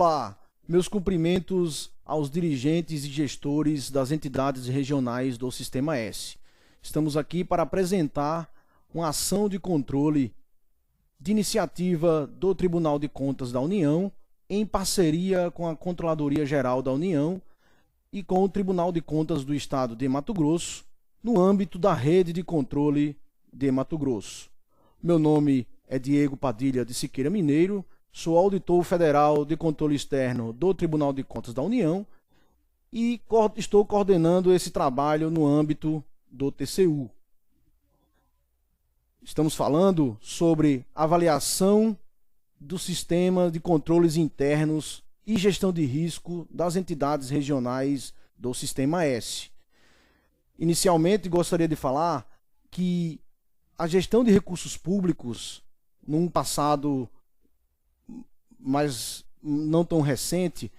Olá, meus cumprimentos aos dirigentes e gestores das entidades regionais do Sistema S. Estamos aqui para apresentar uma ação de controle de iniciativa do Tribunal de Contas da União, em parceria com a Controladoria Geral da União e com o Tribunal de Contas do Estado de Mato Grosso, no âmbito da Rede de Controle de Mato Grosso. Meu nome é Diego Padilha de Siqueira Mineiro, sou auditor federal de controle externo do Tribunal de Contas da União e estou coordenando esse trabalho no âmbito do TCU. Estamos falando sobre avaliação do sistema de controles internos e gestão de risco das entidades regionais do Sistema S. Inicialmente, gostaria de falar que a gestão de recursos públicos, num passado mas não tão recente,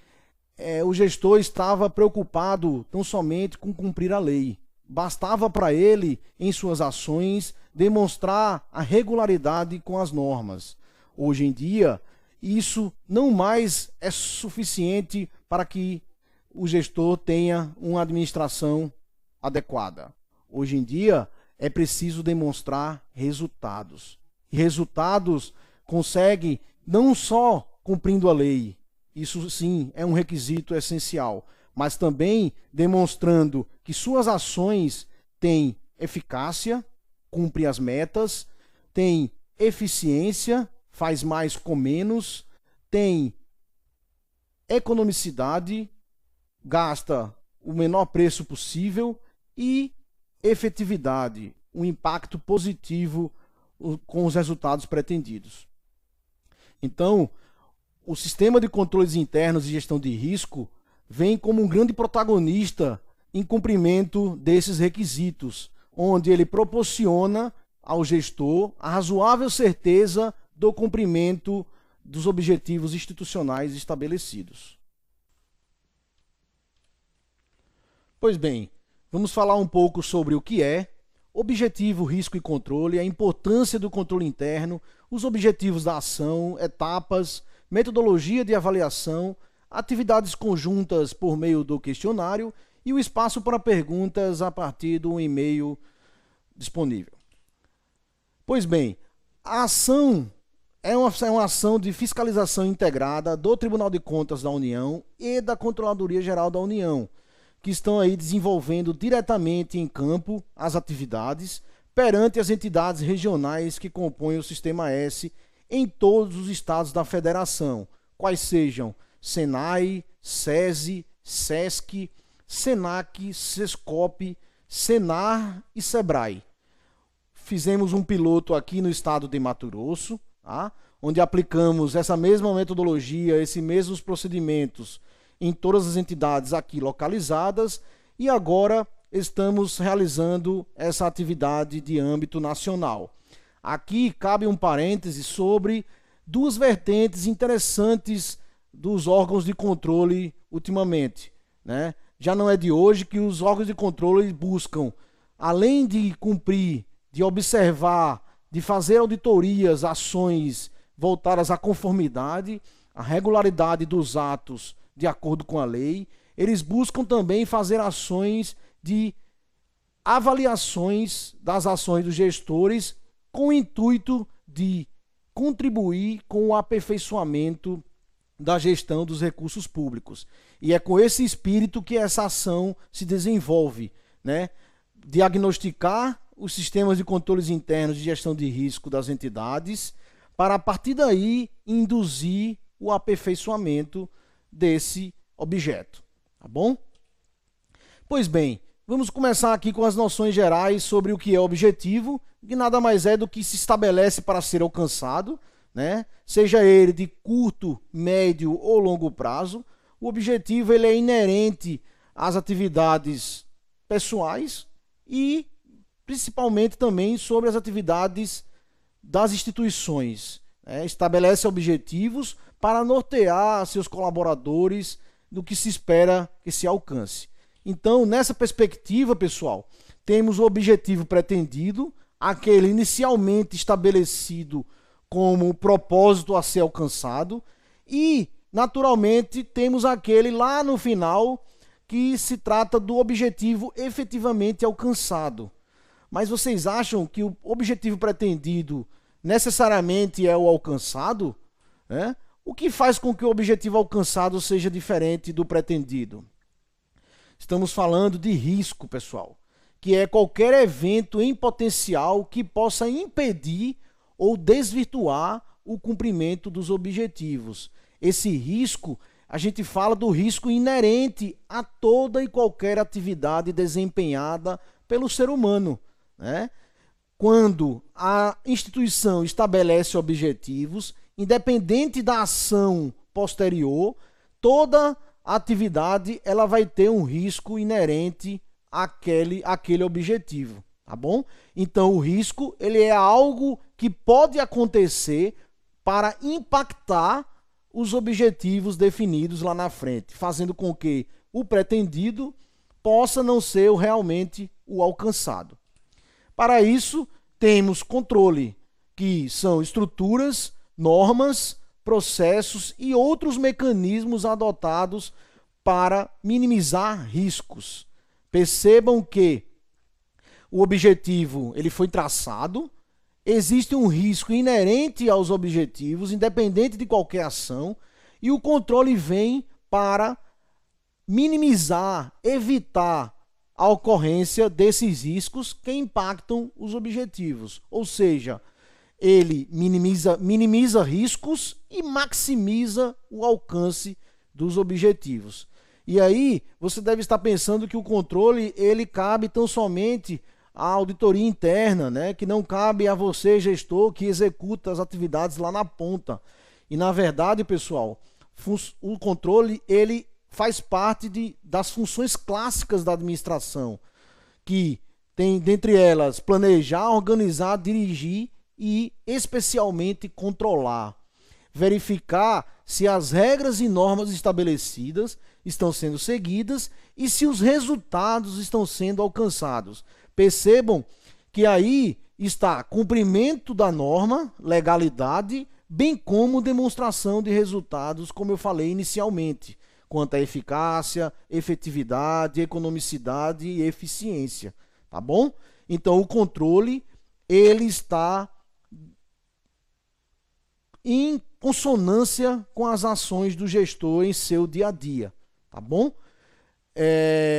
o gestor estava preocupado tão somente com cumprir a lei. Bastava para ele, em suas ações, demonstrar a regularidade com as normas. Hoje em dia, isso não mais é suficiente para que o gestor tenha uma administração adequada. Hoje em dia, é preciso demonstrar resultados. E resultados consegue não só cumprindo a lei, isso sim é um requisito essencial, mas também demonstrando que suas ações têm eficácia, cumpre as metas, tem eficiência, faz mais com menos, tem economicidade, gasta o menor preço possível e efetividade, um impacto positivo com os resultados pretendidos. Então, o sistema de controles internos e gestão de risco vem como um grande protagonista em cumprimento desses requisitos, onde ele proporciona ao gestor a razoável certeza do cumprimento dos objetivos institucionais estabelecidos. Pois bem, vamos falar um pouco sobre o que é objetivo, risco e controle, a importância do controle interno, os objetivos da ação, etapas, metodologia de avaliação, atividades conjuntas por meio do questionário e o espaço para perguntas a partir do e-mail disponível. Pois bem, a ação é uma ação de fiscalização integrada do Tribunal de Contas da União e da Controladoria Geral da União, que estão aí desenvolvendo diretamente em campo as atividades perante as entidades regionais que compõem o Sistema S em todos os estados da federação, quais sejam SENAI, SESI, SESC, SENAC, SESCOP, SENAR e SEBRAE. Fizemos um piloto aqui no estado de Mato Grosso, tá? Onde aplicamos essa mesma metodologia, esses mesmos procedimentos em todas as entidades aqui localizadas e agora estamos realizando essa atividade de âmbito nacional. Aqui cabe um parêntese sobre duas vertentes interessantes dos órgãos de controle ultimamente, né? Já não é de hoje que os órgãos de controle buscam, além de cumprir, de observar, de fazer auditorias, ações voltadas à conformidade, à regularidade dos atos de acordo com a lei, eles buscam também fazer ações de avaliações das ações dos gestores com o intuito de contribuir com o aperfeiçoamento da gestão dos recursos públicos. E é com esse espírito que essa ação se desenvolve, né? Diagnosticar os sistemas de controles internos de gestão de risco das entidades, para a partir daí induzir o aperfeiçoamento desse objeto, tá bom? Pois bem, vamos começar aqui com as noções gerais sobre o que é objetivo, que nada mais é do que se estabelece para ser alcançado, né? Seja ele de curto, médio ou longo prazo. O objetivo ele é inerente às atividades pessoais e principalmente também sobre as atividades das instituições, né? Estabelece objetivos para nortear seus colaboradores do que se espera que se alcance. Então, nessa perspectiva, pessoal, temos o objetivo pretendido, aquele inicialmente estabelecido como propósito a ser alcançado, e naturalmente, temos aquele lá no final que se trata do objetivo efetivamente alcançado. Mas vocês acham que o objetivo pretendido necessariamente é o alcançado? Né? O que faz com que o objetivo alcançado seja diferente do pretendido? Estamos falando de risco, pessoal, que é qualquer evento em potencial que possa impedir ou desvirtuar o cumprimento dos objetivos. Esse risco, a gente fala do risco inerente a toda e qualquer atividade desempenhada pelo ser humano, né? Quando a instituição estabelece objetivos, independente da ação posterior, toda atividade ela vai ter um risco inerente àquele objetivo, tá bom? Então o risco ele é algo que pode acontecer para impactar os objetivos definidos lá na frente, fazendo com que o pretendido possa não ser realmente o alcançado. Para isso, temos controle, que são estruturas, normas, processos e outros mecanismos adotados para minimizar riscos. Percebam que o objetivo ele foi traçado, existe um risco inerente aos objetivos, independente de qualquer ação, e o controle vem para minimizar, evitar a ocorrência desses riscos que impactam os objetivos. Ou seja, ele minimiza riscos e maximiza o alcance dos objetivos. E aí, você deve estar pensando que o controle ele cabe tão somente à auditoria interna, né? Que não cabe a você, gestor, que executa as atividades lá na ponta. E, na verdade, pessoal, o controle ele faz parte das funções clássicas da administração, que tem, dentre elas, planejar, organizar, dirigir e, especialmente, controlar. Verificar se as regras e normas estabelecidas estão sendo seguidas e se os resultados estão sendo alcançados. Percebam que aí está cumprimento da norma, legalidade, bem como demonstração de resultados, como eu falei inicialmente, quanto à eficácia, efetividade, economicidade e eficiência, tá bom? Então o controle ele está em consonância com as ações do gestor em seu dia a dia, tá bom?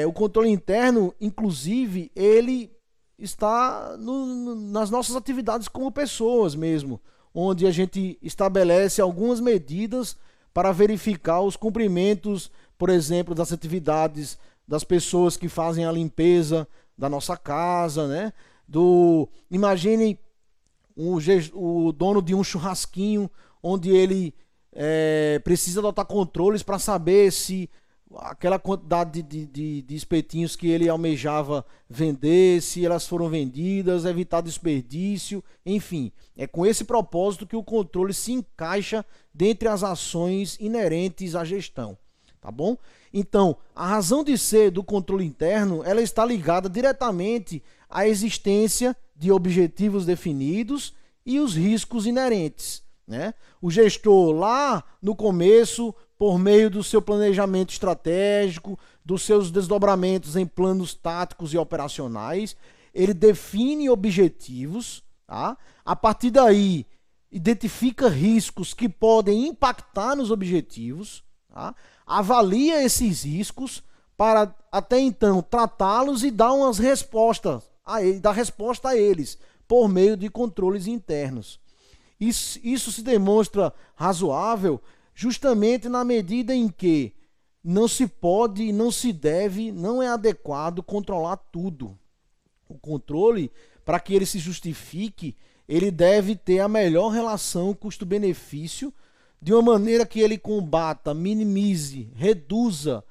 O controle interno, inclusive, ele está nas nossas atividades como pessoas mesmo, onde a gente estabelece algumas medidas para verificar os cumprimentos, por exemplo, das atividades das pessoas que fazem a limpeza da nossa casa, né? Imaginem o dono de um churrasquinho, onde ele precisa adotar controles para saber se aquela quantidade de espetinhos que ele almejava vender, se elas foram vendidas, evitar desperdício, enfim. É com esse propósito que o controle se encaixa dentre as ações inerentes à gestão, tá bom? Então, a razão de ser do controle interno, ela está ligada diretamente à existência de objetivos definidos e os riscos inerentes, né? O gestor lá no começo, por meio do seu planejamento estratégico, dos seus desdobramentos em planos táticos e operacionais, ele define objetivos, tá? A partir daí, identifica riscos que podem impactar nos objetivos, tá? Avalia esses riscos para, até então, tratá-los e dar umas respostas dar resposta a eles, por meio de controles internos. Isso se demonstra razoável justamente na medida em que não se pode, não se deve, não é adequado controlar tudo. O controle, para que ele se justifique, ele deve ter a melhor relação custo-benefício, de uma maneira que ele combata, minimize, reduza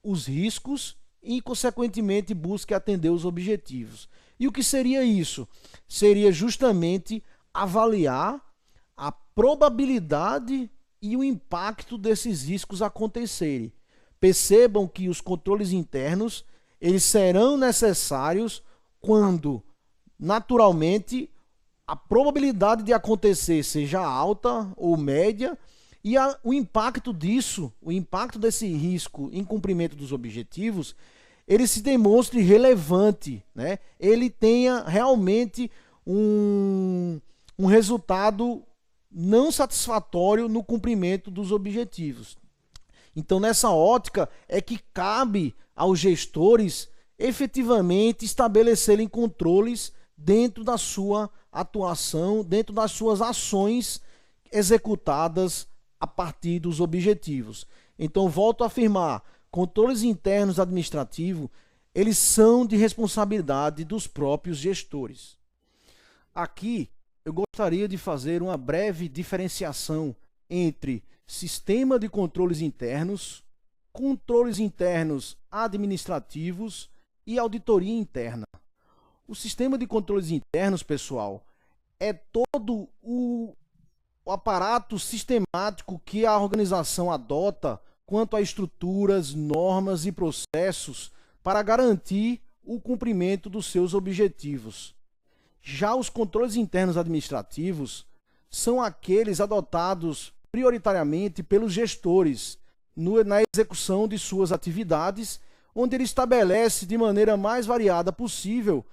os riscos e, consequentemente, busque atender os objetivos. E o que seria isso? Seria justamente avaliar a probabilidade e o impacto desses riscos acontecerem. Percebam que os controles internos eles serão necessários quando, naturalmente, a probabilidade de acontecer seja alta ou média E o impacto disso, o impacto desse risco em cumprimento dos objetivos, ele se demonstre relevante, né? Ele tenha realmente um resultado não satisfatório no cumprimento dos objetivos. Então, nessa ótica, é que cabe aos gestores efetivamente estabelecerem controles dentro da sua atuação, dentro das suas ações executadas a partir dos objetivos. Então, volto a afirmar, controles internos administrativos, eles são de responsabilidade dos próprios gestores. Aqui, eu gostaria de fazer uma breve diferenciação entre sistema de controles internos administrativos e auditoria interna. O sistema de controles internos, pessoal, é todo o aparato sistemático que a organização adota quanto a estruturas, normas e processos para garantir o cumprimento dos seus objetivos. Já os controles internos administrativos são aqueles adotados prioritariamente pelos gestores na execução de suas atividades, onde ele estabelece de maneira mais variada possível,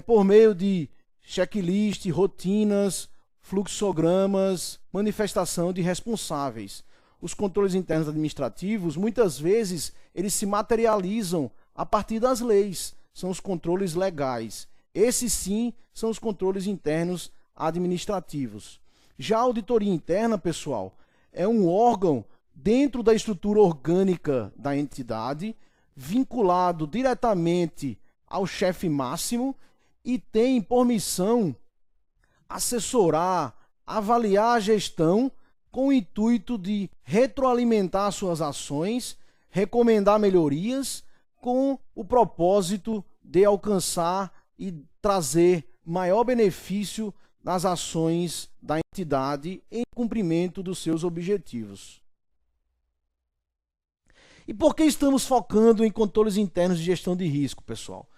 por meio de checklist, rotinas, fluxogramas, manifestação de responsáveis. Os controles internos administrativos, muitas vezes, eles se materializam a partir das leis, são os controles legais. Esses sim são os controles internos administrativos. Já a auditoria interna, pessoal, é um órgão dentro da estrutura orgânica da entidade, vinculado diretamente ao chefe máximo e tem por missão assessorar, avaliar a gestão com o intuito de retroalimentar suas ações, recomendar melhorias com o propósito de alcançar e trazer maior benefício nas ações da entidade em cumprimento dos seus objetivos. E por que estamos focando em controles internos de gestão de risco, pessoal?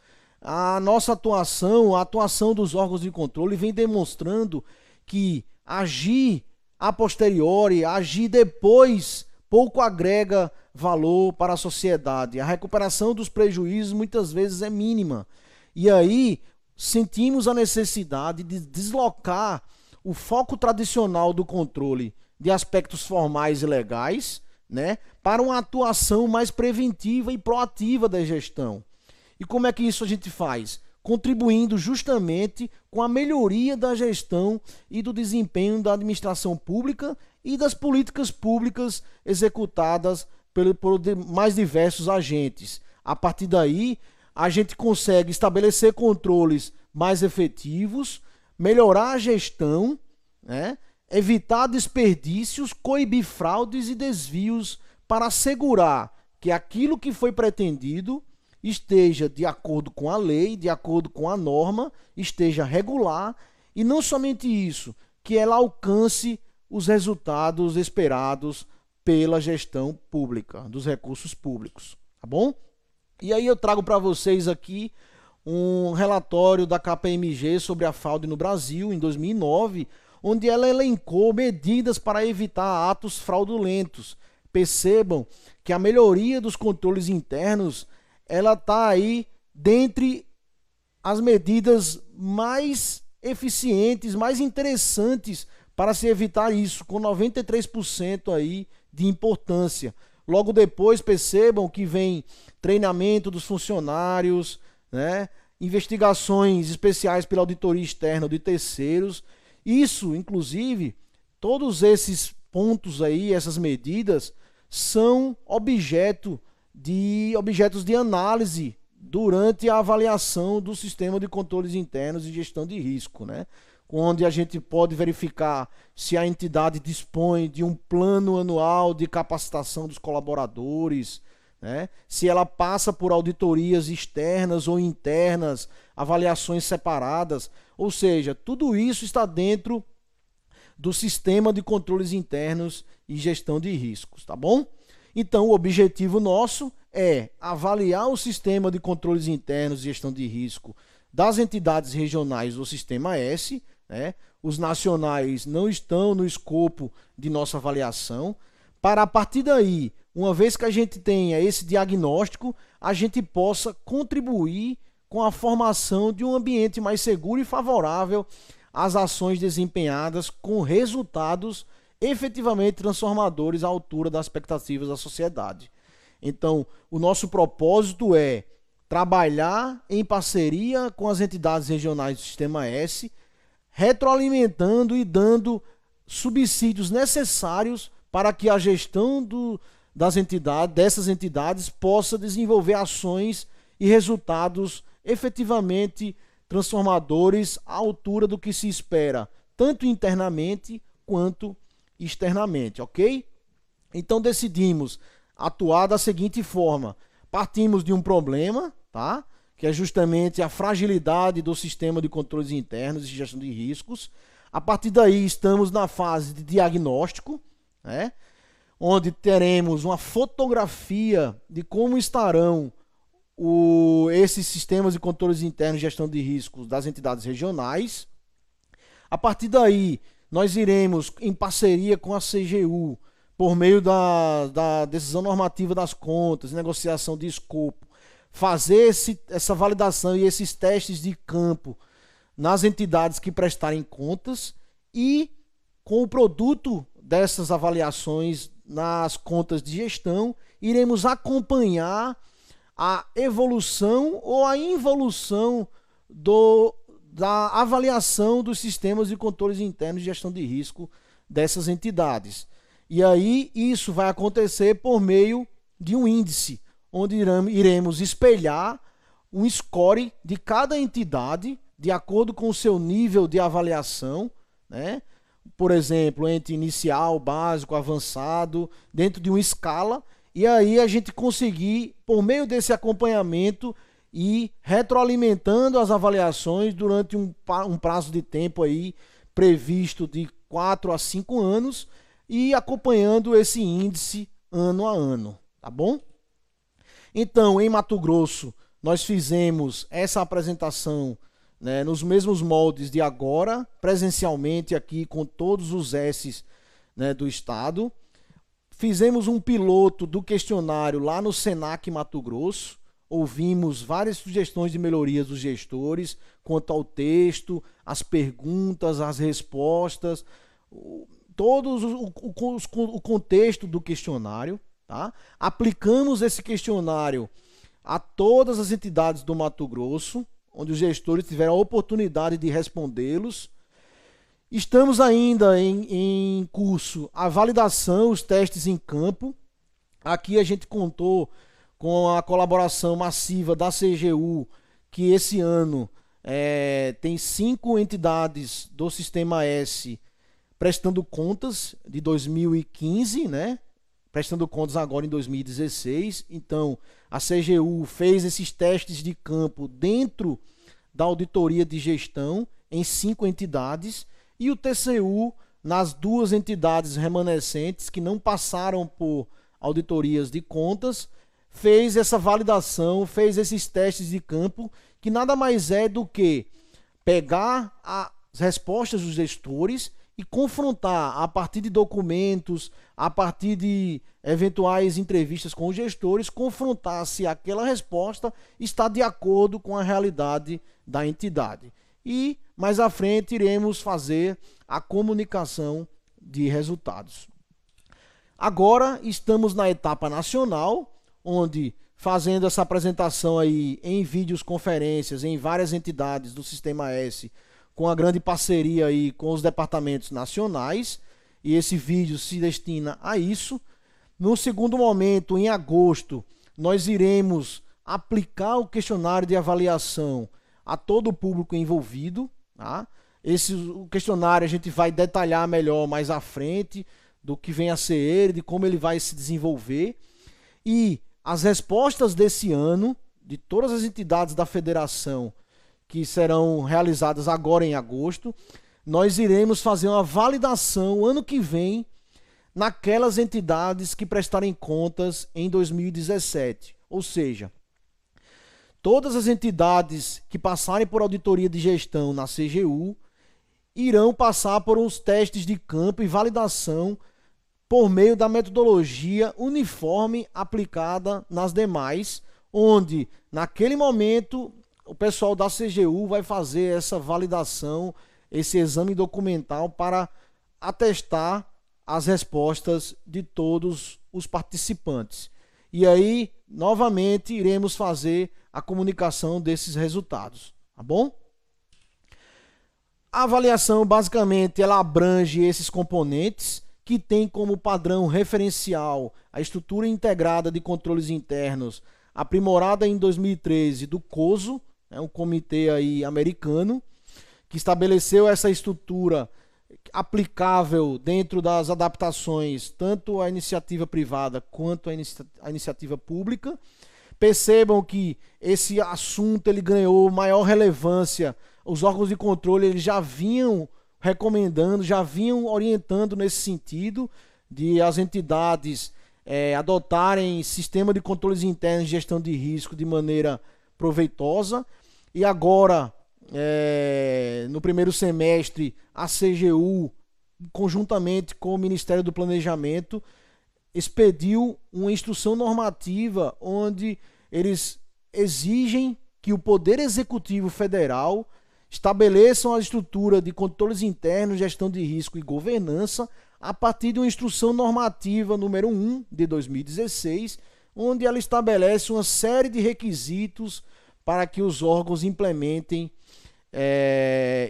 A nossa atuação, a atuação dos órgãos de controle vem demonstrando que agir a posteriori, agir depois, pouco agrega valor para a sociedade. A recuperação dos prejuízos muitas vezes é mínima. E aí sentimos a necessidade de deslocar o foco tradicional do controle de aspectos formais e legais, né, para uma atuação mais preventiva e proativa da gestão. E como é que isso a gente faz? Contribuindo justamente com a melhoria da gestão e do desempenho da administração pública e das políticas públicas executadas por mais diversos agentes. A partir daí, a gente consegue estabelecer controles mais efetivos, melhorar a gestão, né? Evitar desperdícios, coibir fraudes e desvios para assegurar que aquilo que foi pretendido esteja de acordo com a lei, de acordo com a norma, esteja regular e não somente isso, que ela alcance os resultados esperados pela gestão pública, dos recursos públicos, tá bom? E aí eu trago para vocês aqui um relatório da KPMG sobre a fraude no Brasil em 2009, onde ela elencou medidas para evitar atos fraudulentos. Percebam que a melhoria dos controles internos, ela está aí dentre as medidas mais eficientes, mais interessantes para se evitar isso, com 93% aí de importância. Logo depois, percebam que vem treinamento dos funcionários, né? Investigações especiais pela auditoria externa de terceiros. Isso, inclusive, todos esses pontos aí, essas medidas, são objetos de análise durante a avaliação do sistema de controles internos e gestão de risco, né? Onde a gente pode verificar se a entidade dispõe de um plano anual de capacitação dos colaboradores, né? Se ela passa por auditorias externas ou internas, avaliações separadas, ou seja, tudo isso está dentro do sistema de controles internos e gestão de riscos, tá bom? Então, o objetivo nosso é avaliar o sistema de controles internos e gestão de risco das entidades regionais do Sistema S, né? os nacionais não estão no escopo de nossa avaliação, para a partir daí, uma vez que a gente tenha esse diagnóstico, a gente possa contribuir com a formação de um ambiente mais seguro e favorável às ações desempenhadas com resultados efetivamente transformadores à altura das expectativas da sociedade. Então, o nosso propósito é trabalhar em parceria com as entidades regionais do Sistema S, retroalimentando e dando subsídios necessários para que a gestão dessas entidades possa desenvolver ações e resultados efetivamente transformadores à altura do que se espera, tanto internamente quanto externamente, ok? Então decidimos atuar da seguinte forma: partimos de um problema, tá? Que é justamente a fragilidade do sistema de controles internos e gestão de riscos. A partir daí estamos na fase de diagnóstico, né? Onde teremos uma fotografia de como estarão esses sistemas de controles internos e gestão de riscos das entidades regionais. A partir daí, nós iremos, em parceria com a CGU, por meio da decisão normativa das contas, negociação de escopo, fazer essa validação e esses testes de campo nas entidades que prestarem contas e, com o produto dessas avaliações nas contas de gestão, iremos acompanhar a evolução ou a involução da avaliação dos sistemas de controles internos de gestão de risco dessas entidades. E aí isso vai acontecer por meio de um índice, onde iremos espelhar um score de cada entidade de acordo com o seu nível de avaliação, né? Por exemplo, entre inicial, básico, avançado, dentro de uma escala, e aí a gente conseguir, por meio desse acompanhamento, ir retroalimentando as avaliações durante um prazo de tempo aí previsto de 4 a 5 anos e acompanhando esse índice ano a ano, tá bom? Então, em Mato Grosso, nós fizemos essa apresentação, né, nos mesmos moldes de agora, presencialmente aqui com todos os S's, né, do estado. Fizemos um piloto do questionário lá no Senac Mato Grosso, ouvimos várias sugestões de melhorias dos gestores quanto ao texto, as perguntas, as respostas, o contexto do questionário, tá? Aplicamos esse questionário a todas as entidades do Mato Grosso, onde os gestores tiveram a oportunidade de respondê-los. Estamos ainda em curso a validação, os testes em campo. Aqui a gente contou com a colaboração massiva da CGU, que esse ano tem 5 entidades do Sistema S prestando contas de 2015, né? Prestando contas agora em 2016. Então, a CGU fez esses testes de campo dentro da auditoria de gestão em 5 entidades e o TCU nas 2 entidades remanescentes que não passaram por auditorias de contas, fez essa validação, fez esses testes de campo, que nada mais é do que pegar as respostas dos gestores e confrontar a partir de documentos, a partir de eventuais entrevistas com os gestores, confrontar se aquela resposta está de acordo com a realidade da entidade. E mais à frente iremos fazer a comunicação de resultados. Agora estamos na etapa nacional, onde fazendo essa apresentação aí em vídeos conferências em várias entidades do Sistema S, com a grande parceria aí com os departamentos nacionais, e esse vídeo se destina a isso. No segundo momento, em agosto, nós iremos aplicar o questionário de avaliação a todo o público envolvido, tá? O questionário a gente vai detalhar melhor mais à frente do que vem a ser ele, de como ele vai se desenvolver. E as respostas desse ano, de todas as entidades da federação, que serão realizadas agora em agosto, nós iremos fazer uma validação ano que vem naquelas entidades que prestarem contas em 2017. Ou seja, todas as entidades que passarem por auditoria de gestão na CGU irão passar por uns testes de campo e validação por meio da metodologia uniforme aplicada nas demais, onde, naquele momento, o pessoal da CGU vai fazer essa validação, esse exame documental para atestar as respostas de todos os participantes. E aí, novamente, iremos fazer a comunicação desses resultados, tá bom? A avaliação, basicamente, ela abrange esses componentes que tem como padrão referencial a estrutura integrada de controles internos aprimorada em 2013 do COSO, um comitê aí americano, que estabeleceu essa estrutura aplicável dentro das adaptações tanto à iniciativa privada quanto à iniciativa pública. Percebam que esse assunto ele ganhou maior relevância, os órgãos de controle eles já vinham recomendando, já vinham orientando nesse sentido de as entidades adotarem sistema de controles internos de gestão de risco de maneira proveitosa. E agora, no primeiro semestre, a CGU, conjuntamente com o Ministério do Planejamento, expediu uma instrução normativa onde eles exigem que o Poder Executivo Federal estabeleçam a estrutura de controles internos, gestão de risco e governança a partir de uma instrução normativa número 1 de 2016, onde ela estabelece uma série de requisitos para que os órgãos implementem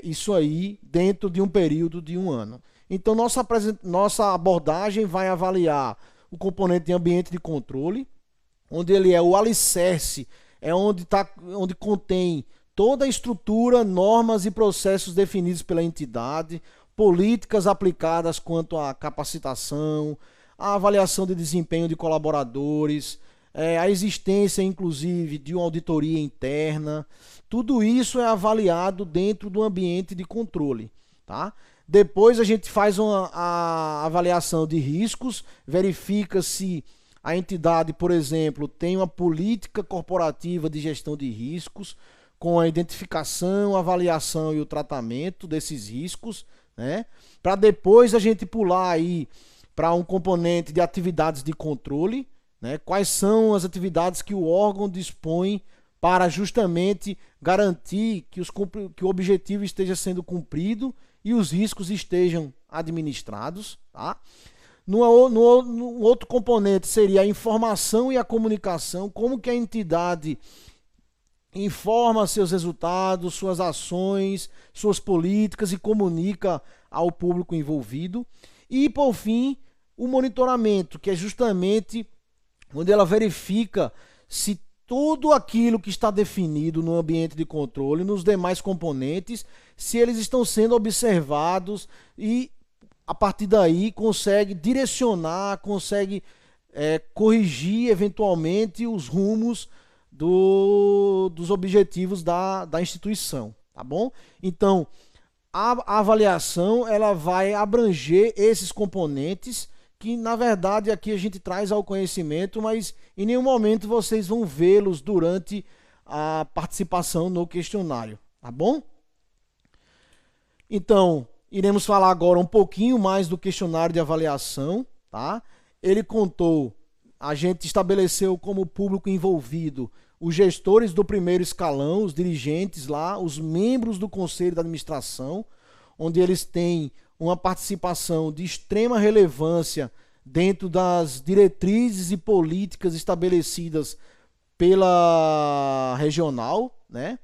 isso aí dentro de um período de 1 ano. Então, nossa abordagem vai avaliar o componente de ambiente de controle, onde ele é o alicerce, onde contém toda a estrutura, normas e processos definidos pela entidade, políticas aplicadas quanto à capacitação, a avaliação de desempenho de colaboradores, a existência, inclusive, de uma auditoria interna. Tudo isso é avaliado dentro do ambiente de controle, tá? Depois a gente faz a avaliação de riscos, verifica se a entidade, por exemplo, tem uma política corporativa de gestão de riscos, com a identificação, avaliação e o tratamento desses riscos, né? Para depois a gente pular aí para um componente de atividades de controle, né? Quais são as atividades que o órgão dispõe para justamente garantir que o objetivo esteja sendo cumprido e os riscos estejam administrados, tá? No outro componente seria a informação e a comunicação, como que a entidade informa seus resultados, suas ações, suas políticas e comunica ao público envolvido. E, por fim, o monitoramento, que é justamente onde ela verifica se tudo aquilo que está definido no ambiente de controle, nos demais componentes, se eles estão sendo observados e, a partir daí, consegue direcionar, consegue corrigir, eventualmente, os rumos dos objetivos da instituição, tá bom? Então, a avaliação ela vai abranger esses componentes que, na verdade, aqui a gente traz ao conhecimento, mas em nenhum momento vocês vão vê-los durante a participação no questionário, tá bom? Então, iremos falar agora um pouquinho mais do questionário de avaliação, tá? A gente estabeleceu como público envolvido os gestores do primeiro escalão, os dirigentes lá, os membros do conselho de administração, onde eles têm uma participação de extrema relevância dentro das diretrizes e políticas estabelecidas pela regional, né?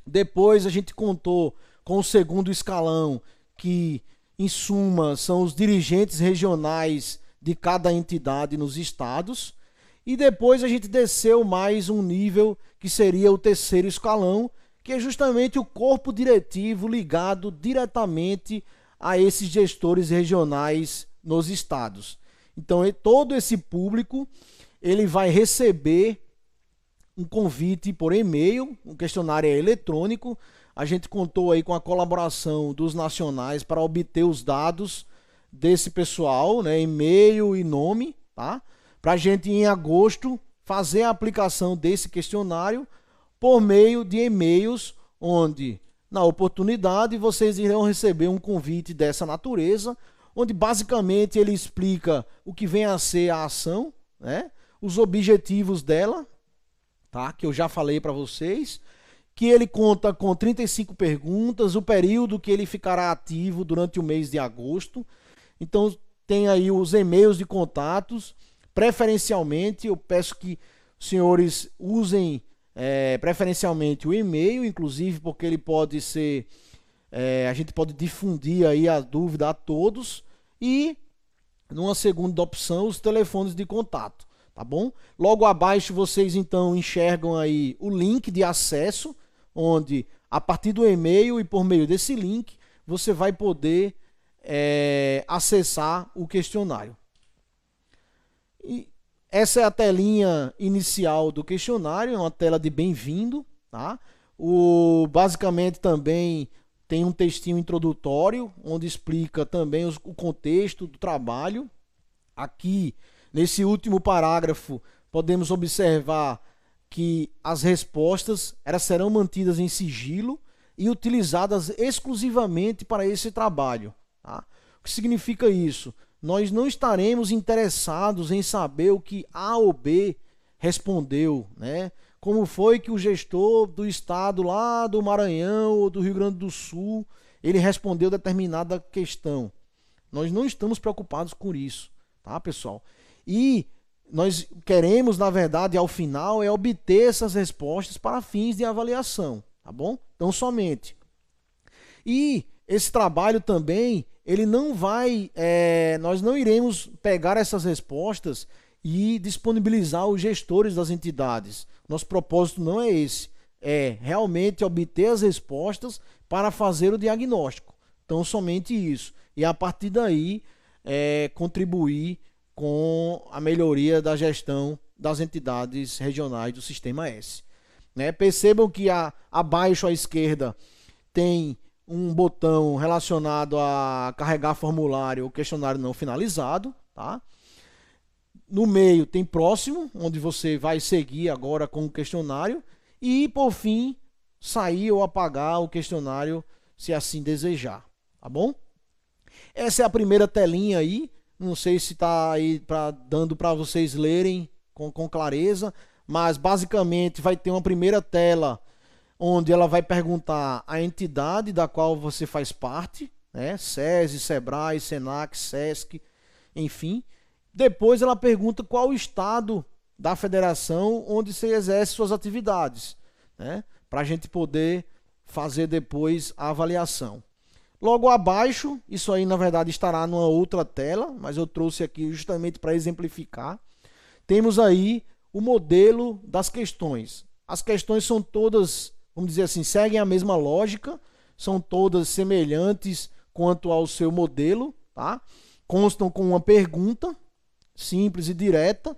Depois a gente contou com o segundo escalão, que em suma são os dirigentes regionais de cada entidade nos estados. E depois a gente desceu mais um nível, que seria o terceiro escalão, que é justamente o corpo diretivo ligado diretamente a esses gestores regionais nos estados. Então, todo esse público ele vai receber um convite por e-mail, um questionário eletrônico. A gente contou aí com a colaboração dos nacionais para obter os dados desse pessoal, né, e-mail e nome, tá? Para a gente, em agosto, fazer a aplicação desse questionário por meio de e-mails, onde Na oportunidade, vocês irão receber um convite dessa natureza, onde basicamente ele explica o que vem a ser a ação, né? Os objetivos dela, tá? Que eu já falei para vocês, que ele conta com 35 perguntas, o período que ele ficará ativo durante o mês de agosto. Então, tem aí os e-mails de contatos. Preferencialmente, eu peço que os senhores usem preferencialmente o e-mail, inclusive porque ele pode ser, a gente pode difundir aí a dúvida a todos, e numa segunda opção, os telefones de contato, tá bom? Logo abaixo vocês então enxergam aí o link de acesso, onde a partir do e-mail e por meio desse link, você vai poder acessar o questionário. E essa é a telinha inicial do questionário, é uma tela de bem-vindo, tá? Basicamente também tem um textinho introdutório, onde explica também o contexto do trabalho. Aqui, nesse último parágrafo, podemos observar que as respostas elas serão mantidas em sigilo e utilizadas exclusivamente para esse trabalho, tá? O que significa isso? Nós não estaremos interessados em saber o que A ou B respondeu, né? Como foi que o gestor do estado lá do Maranhão ou do Rio Grande do Sul, ele respondeu determinada questão. Nós não estamos preocupados com isso, tá, pessoal? E nós queremos, na verdade, ao final, obter essas respostas para fins de avaliação, tá bom? Então, somente. E esse trabalho também, ele não vai, nós não iremos pegar essas respostas e disponibilizar os gestores das entidades. Nosso propósito não é esse, é realmente obter as respostas para fazer o diagnóstico. Então, somente isso. E a partir daí, contribuir com a melhoria da gestão das entidades regionais do Sistema S. Né? Percebam que abaixo à esquerda tem um botão relacionado a carregar formulário ou questionário não finalizado, tá? No meio tem próximo, onde você vai seguir agora com o questionário, e por fim sair ou apagar o questionário se assim desejar, tá bom? Essa é a primeira telinha aí, não sei se está aí dando para vocês lerem com clareza, mas basicamente vai ter uma primeira tela onde ela vai perguntar a entidade da qual você faz parte, né? SESI, SEBRAE, SENAC, SESC, enfim. Depois ela pergunta qual o estado da federação onde você exerce suas atividades, né? Para a gente poder fazer depois a avaliação. Logo abaixo, isso aí na verdade estará numa outra tela, mas eu trouxe aqui justamente para exemplificar. Temos aí o modelo das questões. As questões são todas, vamos dizer assim, seguem a mesma lógica, são todas semelhantes quanto ao seu modelo, tá? Constam com uma pergunta simples e direta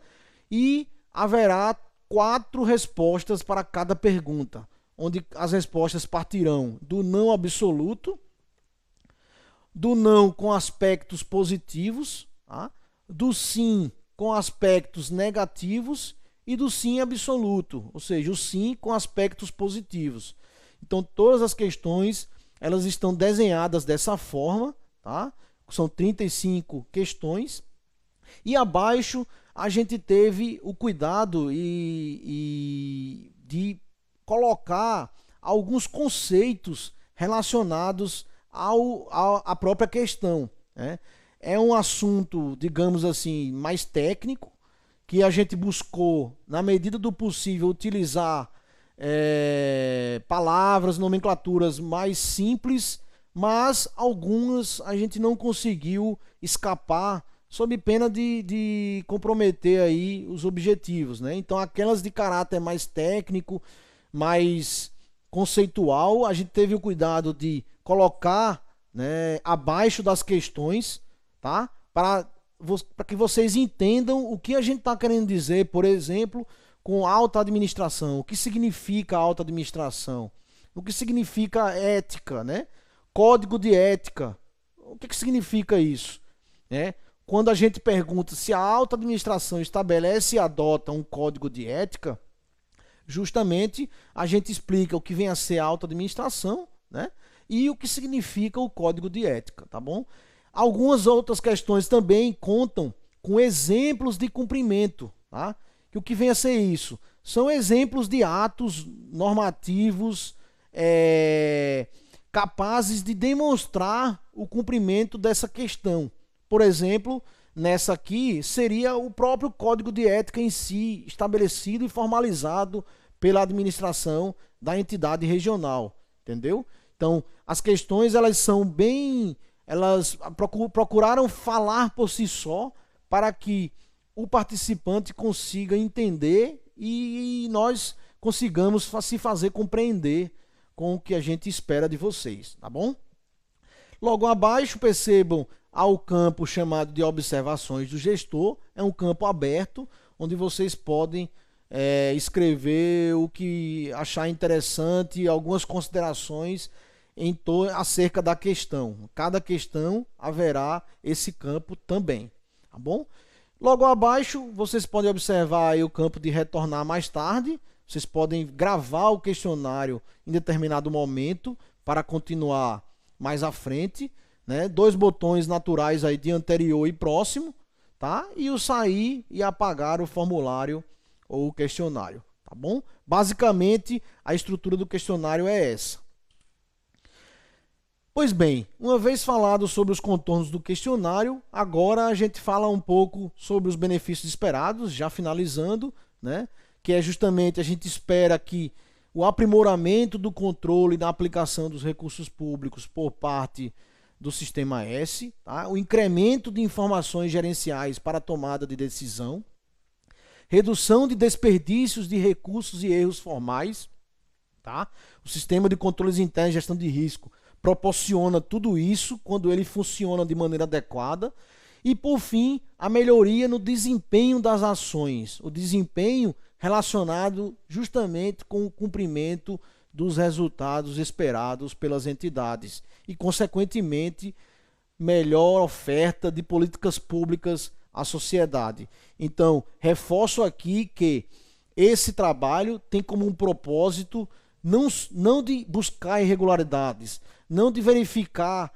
e haverá 4 respostas para cada pergunta, onde as respostas partirão do não absoluto, do não com aspectos positivos, tá? Do sim com aspectos negativos e do sim absoluto, ou seja, o sim com aspectos positivos. Então, todas as questões elas estão desenhadas dessa forma, tá? São 35 questões. E abaixo a gente teve o cuidado de colocar alguns conceitos relacionados à própria questão, né? É um assunto, digamos assim, mais técnico, que a gente buscou, na medida do possível, utilizar palavras, nomenclaturas mais simples, mas algumas a gente não conseguiu escapar sob pena de comprometer aí os objetivos, né? Então, aquelas de caráter mais técnico, mais conceitual, a gente teve o cuidado de colocar, né, abaixo das questões, tá? Para que vocês entendam o que a gente está querendo dizer, por exemplo, com alta administração. O que significa alta administração? O que significa ética, né? Código de ética. O que significa isso? Né? Quando a gente pergunta se a alta administração estabelece e adota um código de ética, justamente a gente explica o que vem a ser a alta administração, né? E o que significa o código de ética, tá bom? Algumas outras questões também contam com exemplos de cumprimento, tá? Que o que vem a ser isso? São exemplos de atos normativos capazes de demonstrar o cumprimento dessa questão. Por exemplo, nessa aqui seria o próprio código de ética em si, estabelecido e formalizado pela administração da entidade regional, entendeu? Então, as questões elas são bem, elas procuraram falar por si só para que o participante consiga entender e nós consigamos se fazer compreender com o que a gente espera de vocês, tá bom? Logo abaixo, percebam há o campo chamado de observações do gestor, é um campo aberto, onde vocês podem escrever o que achar interessante, algumas considerações acerca da questão. Cada questão haverá esse campo também, tá bom? Logo abaixo, vocês podem observar aí o campo de retornar mais tarde. Vocês podem gravar o questionário em determinado momento para continuar mais à frente, né? 2 botões naturais aí de anterior e próximo, tá? E o sair e apagar o formulário ou o questionário, tá bom? Basicamente, a estrutura do questionário é essa. Pois bem, uma vez falado sobre os contornos do questionário, agora a gente fala um pouco sobre os benefícios esperados, já finalizando, né? Que é justamente a gente espera que o aprimoramento do controle da aplicação dos recursos públicos por parte do Sistema S, tá? O incremento de informações gerenciais para a tomada de decisão, redução de desperdícios de recursos e erros formais, tá? O Sistema de Controles Internos e Gestão de Risco proporciona tudo isso quando ele funciona de maneira adequada. E, por fim, a melhoria no desempenho das ações, o desempenho relacionado justamente com o cumprimento dos resultados esperados pelas entidades e, consequentemente, melhor oferta de políticas públicas à sociedade. Então, reforço aqui que esse trabalho tem como um propósito não de buscar irregularidades, não de verificar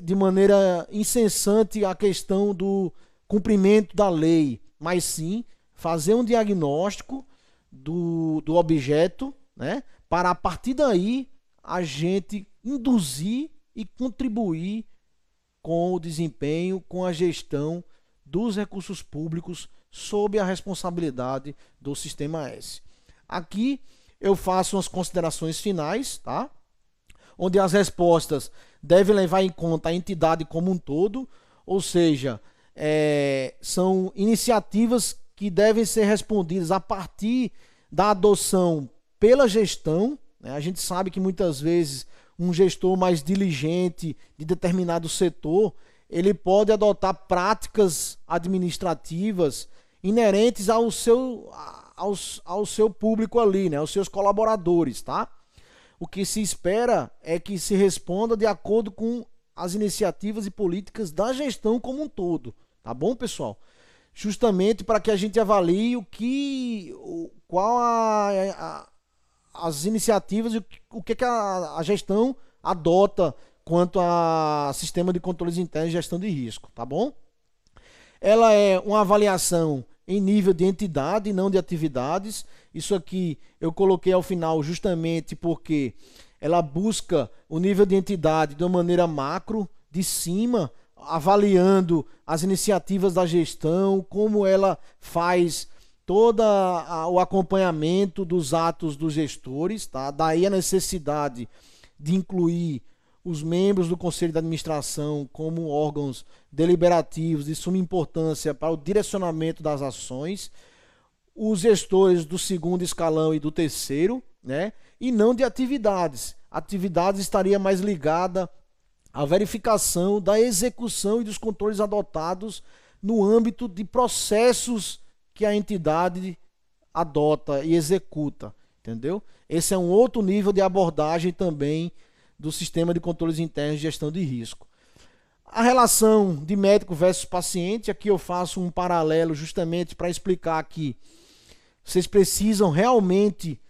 de maneira incessante a questão do cumprimento da lei, mas sim fazer um diagnóstico do objeto, né, para a partir daí a gente induzir e contribuir com o desempenho, com a gestão dos recursos públicos sob a responsabilidade do Sistema S. Aqui eu faço umas considerações finais, tá? Onde as respostas devem levar em conta a entidade como um todo, ou seja, são iniciativas que devem ser respondidas a partir da adoção pela gestão, né? A gente sabe que muitas vezes um gestor mais diligente de determinado setor, ele pode adotar práticas administrativas inerentes ao seu público ali, né? Aos seus colaboradores, tá? O que se espera é que se responda de acordo com as iniciativas e políticas da gestão como um todo, tá bom, pessoal? Justamente para que a gente avalie as iniciativas e o que a gestão adota quanto a sistema de controles internos e gestão de risco, tá bom? Ela é uma avaliação em nível de entidade e não de atividades. Isso aqui eu coloquei ao final justamente porque ela busca o nível de entidade de uma maneira macro, de cima, avaliando as iniciativas da gestão, como ela faz todo o acompanhamento dos atos dos gestores, tá? Daí a necessidade de incluir os membros do Conselho de Administração como órgãos deliberativos de suma importância para o direcionamento das ações, os gestores do segundo escalão e do terceiro, né? E não de atividades. Atividades estaria mais ligada à verificação da execução e dos controles adotados no âmbito de processos que a entidade adota e executa, entendeu? Esse é um outro nível de abordagem também do sistema de controles internos de gestão de risco. A relação de médico versus paciente, aqui eu faço um paralelo justamente para explicar que vocês precisam realmente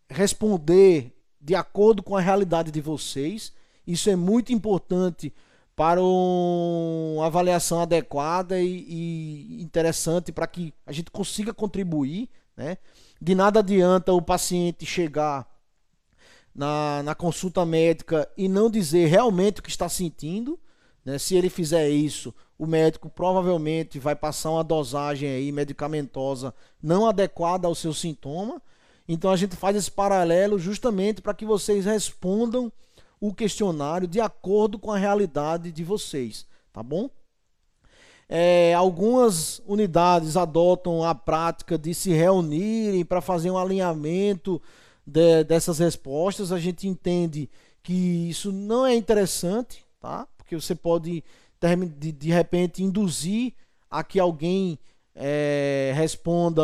responder de acordo com a realidade de vocês. Isso é muito importante para uma avaliação adequada e interessante para que a gente consiga contribuir, né? De nada adianta o paciente chegar na consulta médica e não dizer realmente o que está sentindo, né? Se ele fizer isso, o médico provavelmente vai passar uma dosagem aí medicamentosa não adequada ao seu sintoma. Então a gente faz esse paralelo justamente para que vocês respondam o questionário de acordo com a realidade de vocês, tá bom? Algumas unidades adotam a prática de se reunirem para fazer um alinhamento dessas respostas. A gente entende que isso não é interessante, tá? Porque você pode de repente induzir a que alguém responda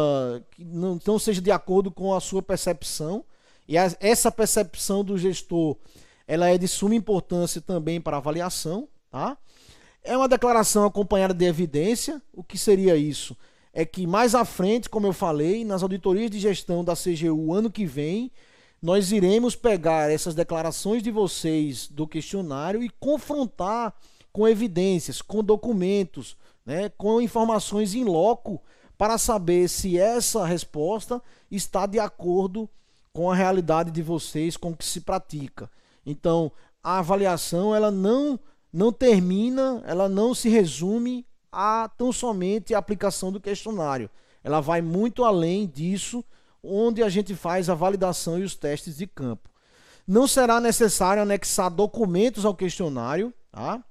que não seja de acordo com a sua percepção. E essa percepção do gestor, ela é de suma importância também para a avaliação, tá? É uma declaração acompanhada de evidência. O que seria isso? É que mais à frente, como eu falei, nas auditorias de gestão da CGU ano que vem, nós iremos pegar essas declarações de vocês do questionário e confrontar com evidências, com documentos, né, com informações in loco, para saber se essa resposta está de acordo com a realidade de vocês, com o que se pratica. Então, a avaliação ela não termina, ela não se resume a tão somente a aplicação do questionário. Ela vai muito além disso, onde a gente faz a validação e os testes de campo. Não será necessário anexar documentos ao questionário, tá?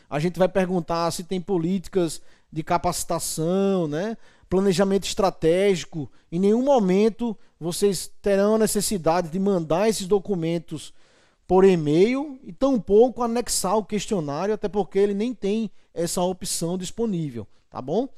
A gente vai perguntar se tem políticas de capacitação, né? Planejamento estratégico. Em nenhum momento vocês terão a necessidade de mandar esses documentos por e-mail e tampouco anexar o questionário, até porque ele nem tem essa opção disponível, tá bom?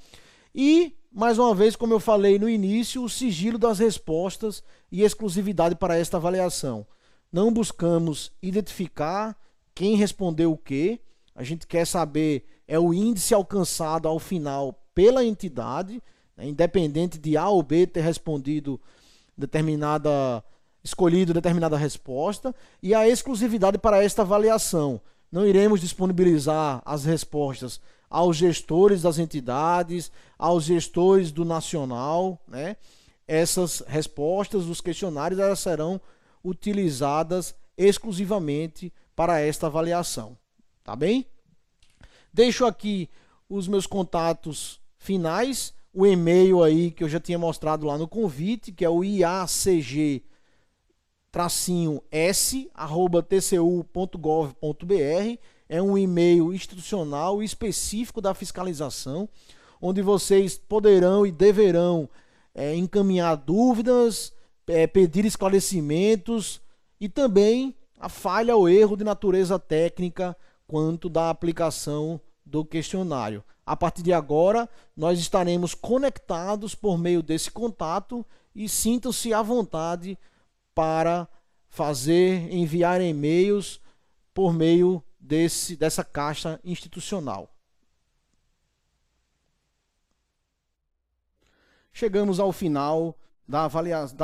E, mais uma vez, como eu falei no início, o sigilo das respostas e exclusividade para esta avaliação. Não buscamos identificar quem respondeu o quê, a gente quer saber o índice alcançado ao final pela entidade, né, independente de A ou B ter respondido escolhido determinada resposta, e a exclusividade para esta avaliação. Não iremos disponibilizar as respostas aos gestores das entidades, aos gestores do nacional, né? Essas respostas dos questionários elas serão utilizadas exclusivamente para esta avaliação. Tá bem? Deixo aqui os meus contatos finais, o e-mail aí que eu já tinha mostrado lá no convite, que é o iacg-s@tcu.gov.br. É um e-mail institucional específico da fiscalização, onde vocês poderão e deverão encaminhar dúvidas, pedir esclarecimentos e também a falha ou erro de natureza técnica quanto da aplicação do questionário. A partir de agora, nós estaremos conectados por meio desse contato e sintam-se à vontade para enviar e-mails por meio dessa caixa institucional. Chegamos ao final da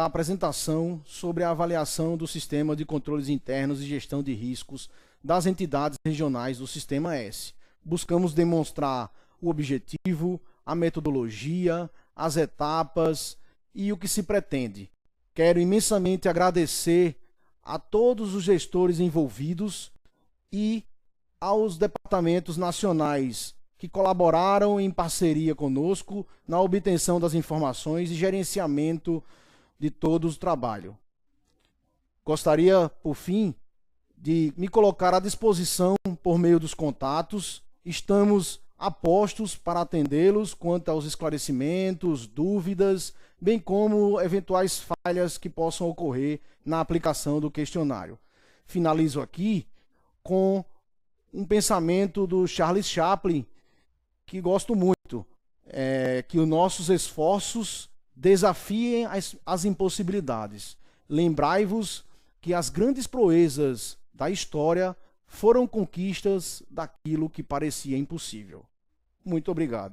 apresentação sobre a avaliação do sistema de controles internos e gestão de riscos das entidades regionais do Sistema S. Buscamos demonstrar o objetivo, a metodologia, as etapas e o que se pretende. Quero imensamente agradecer a todos os gestores envolvidos e aos departamentos nacionais que colaboraram em parceria conosco na obtenção das informações e gerenciamento de todo o trabalho. Gostaria, por fim, de me colocar à disposição por meio dos contatos. Estamos a postos para atendê-los quanto aos esclarecimentos, dúvidas, bem como eventuais falhas que possam ocorrer na aplicação do questionário. Finalizo aqui com um pensamento do Charles Chaplin, que gosto muito, que os nossos esforços desafiem as impossibilidades. Lembrai-vos que as grandes proezas da história foram conquistas daquilo que parecia impossível. Muito obrigado.